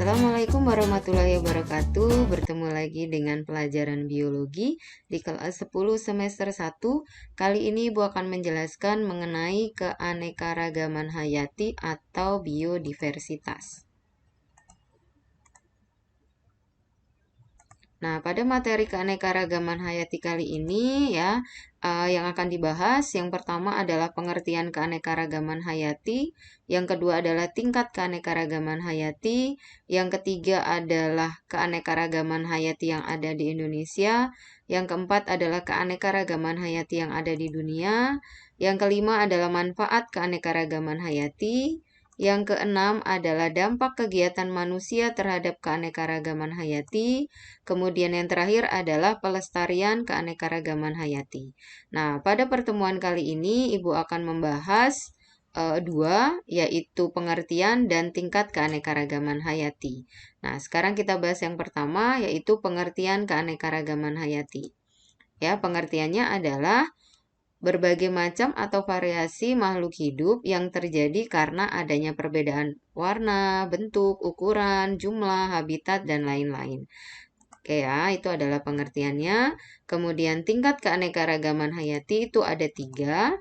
Assalamualaikum warahmatullahi wabarakatuh. Bertemu lagi dengan pelajaran biologi di kelas 10 semester 1. Kali ini Ibu akan menjelaskan mengenai keanekaragaman hayati atau biodiversitas. Nah, pada materi keanekaragaman hayati kali ini ya, yang akan dibahas yang pertama adalah pengertian keanekaragaman hayati, yang kedua adalah tingkat keanekaragaman hayati, yang ketiga adalah keanekaragaman hayati yang ada di Indonesia, yang keempat adalah keanekaragaman hayati yang ada di dunia, yang kelima adalah manfaat keanekaragaman hayati, yang keenam adalah dampak kegiatan manusia terhadap keanekaragaman hayati. Kemudian yang terakhir adalah pelestarian keanekaragaman hayati. Nah, pada pertemuan kali ini Ibu akan membahas dua, yaitu pengertian dan tingkat keanekaragaman hayati. Nah, sekarang kita bahas yang pertama, yaitu pengertian keanekaragaman hayati. Ya, pengertiannya adalah berbagai macam atau variasi makhluk hidup yang terjadi karena adanya perbedaan warna, bentuk, ukuran, jumlah, habitat, dan lain-lain. Oke ya, itu adalah pengertiannya. Kemudian tingkat keanekaragaman hayati itu ada 3.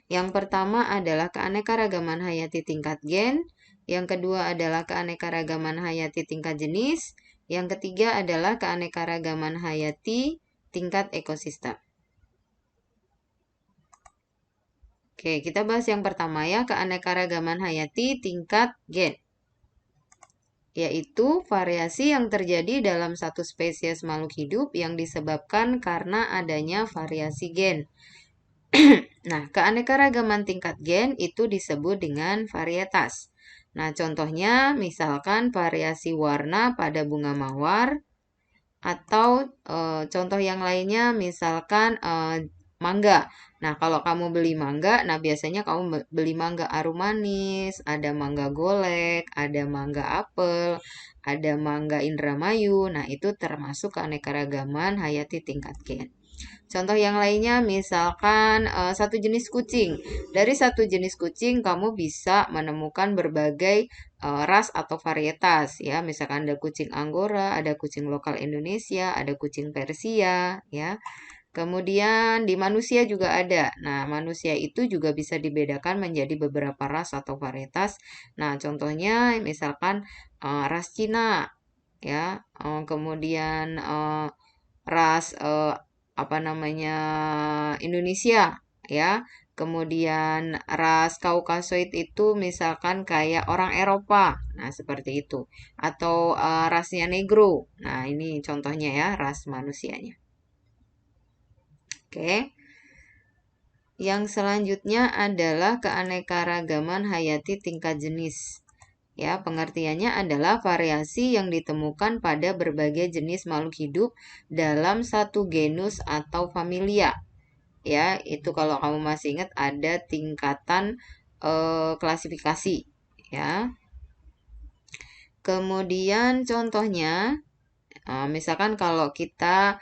Yang pertama adalah keanekaragaman hayati tingkat gen. Yang kedua adalah keanekaragaman hayati tingkat jenis. Yang ketiga adalah keanekaragaman hayati tingkat ekosistem. Oke, kita bahas yang pertama ya, keanekaragaman hayati tingkat gen, yaitu variasi yang terjadi dalam satu spesies makhluk hidup yang disebabkan karena adanya variasi gen. Nah, keanekaragaman tingkat gen itu disebut dengan varietas. Nah, contohnya misalkan variasi warna pada bunga mawar, atau contoh yang lainnya misalkan mangga. Nah, kalau kamu beli mangga, nah biasanya kamu beli mangga arum manis, ada mangga golek, ada mangga apel, ada mangga Indramayu. Nah, itu termasuk keanekaragaman hayati tingkat gen. Contoh yang lainnya misalkan satu jenis kucing. Dari satu jenis kucing kamu bisa menemukan berbagai ras atau varietas ya. Misalkan ada kucing Anggora, ada kucing lokal Indonesia, ada kucing Persia ya. Kemudian di manusia juga ada. Nah, manusia itu juga bisa dibedakan menjadi beberapa ras atau varietas. Nah, contohnya misalkan ras Cina ya. Kemudian ras Indonesia ya. Kemudian ras Kaukasoid itu misalkan kayak orang Eropa. Nah, seperti itu. Atau rasnya Negro. Nah, ini contohnya ya ras manusianya. Oke. Yang selanjutnya adalah keanekaragaman hayati tingkat jenis. Ya, pengertiannya adalah variasi yang ditemukan pada berbagai jenis makhluk hidup dalam satu genus atau familia. Ya, itu kalau kamu masih ingat ada tingkatan klasifikasi, ya. Kemudian contohnya, misalkan kalau kita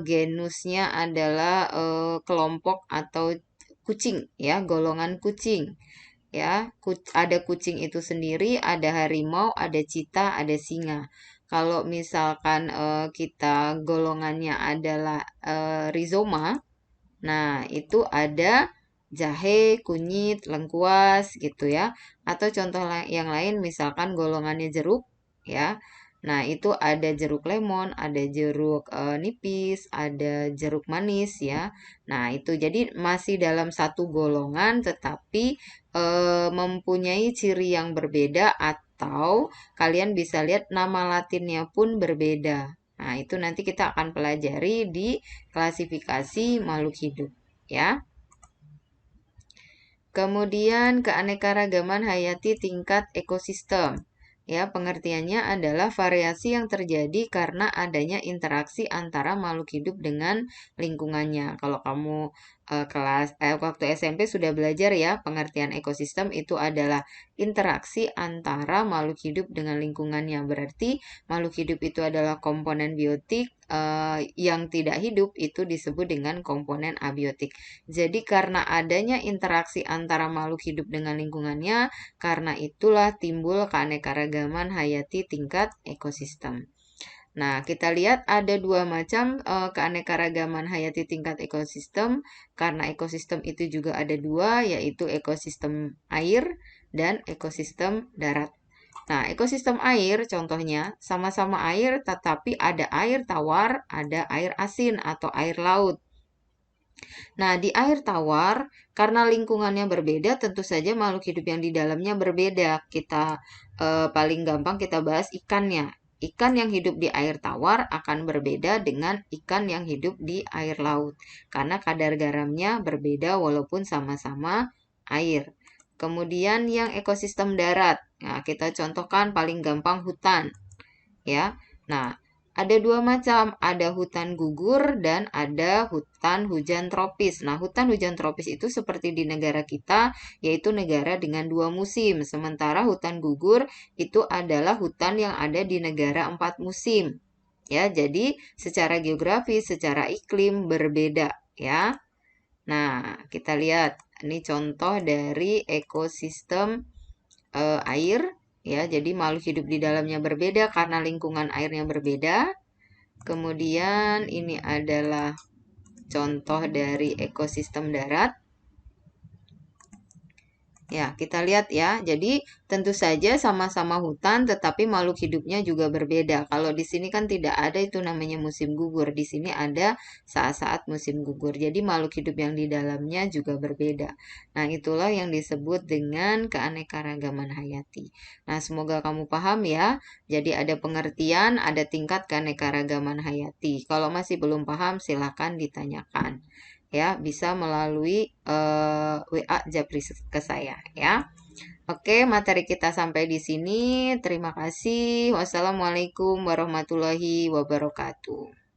genusnya adalah kelompok atau kucing, ya, golongan kucing. Ya, ada kucing itu sendiri, ada harimau, ada cita, ada singa. Kalau misalkan kita golongannya adalah rhizoma, nah itu ada jahe, kunyit, lengkuas gitu ya. Atau contoh yang lain misalkan golongannya jeruk ya. Nah, itu ada jeruk lemon, ada jeruk nipis, ada jeruk manis ya. Nah, itu jadi masih dalam satu golongan tetapi mempunyai ciri yang berbeda atau kalian bisa lihat nama latinnya pun berbeda. Nah, itu nanti kita akan pelajari di klasifikasi makhluk hidup ya. Kemudian keanekaragaman hayati tingkat ekosistem. Ya, pengertiannya adalah variasi yang terjadi karena adanya interaksi antara makhluk hidup dengan lingkungannya. Kalau kamu waktu SMP sudah belajar ya, pengertian ekosistem itu adalah interaksi antara makhluk hidup dengan lingkungannya. Berarti makhluk hidup itu adalah komponen biotik, yang tidak hidup itu disebut dengan komponen abiotik. Jadi karena adanya interaksi antara makhluk hidup dengan lingkungannya, karena itulah timbul keanekaragaman hayati tingkat ekosistem. Nah, kita lihat ada dua macam keanekaragaman hayati tingkat ekosistem, karena ekosistem itu juga ada dua, yaitu ekosistem air dan ekosistem darat. Nah, ekosistem air contohnya sama-sama air, tetapi ada air tawar, ada air asin atau air laut. Nah, di air tawar, karena lingkungannya berbeda, tentu saja makhluk hidup yang di dalamnya berbeda. Kita paling gampang kita bahas ikannya. Ikan yang hidup di air tawar akan berbeda dengan ikan yang hidup di air laut, karena kadar garamnya berbeda walaupun sama-sama air. Kemudian yang ekosistem darat, nah kita contohkan paling gampang hutan, ya. Nah, ada dua macam, ada hutan gugur dan ada hutan hujan tropis. Nah, hutan hujan tropis itu seperti di negara kita, yaitu negara dengan dua musim. Sementara hutan gugur itu adalah hutan yang ada di negara 4 musim. Ya, jadi secara geografis, secara iklim berbeda, ya. Nah, kita lihat ini contoh dari ekosistem air. Ya, jadi makhluk hidup di dalamnya berbeda karena lingkungan airnya berbeda. Kemudian ini adalah contoh dari ekosistem darat. Ya, kita lihat ya. Jadi, tentu saja sama-sama hutan, tetapi makhluk hidupnya juga berbeda. Kalau di sini kan tidak ada itu namanya musim gugur. Di sini ada saat-saat musim gugur. Jadi, makhluk hidup yang di dalamnya juga berbeda. Nah, itulah yang disebut dengan keanekaragaman hayati. Nah, semoga kamu paham ya. Jadi, ada pengertian, ada tingkat keanekaragaman hayati. Kalau masih belum paham, silakan ditanyakan. Ya, bisa melalui WA Japri ke saya ya. Oke, materi kita sampai di sini. Terima kasih. Wassalamualaikum warahmatullahi wabarakatuh.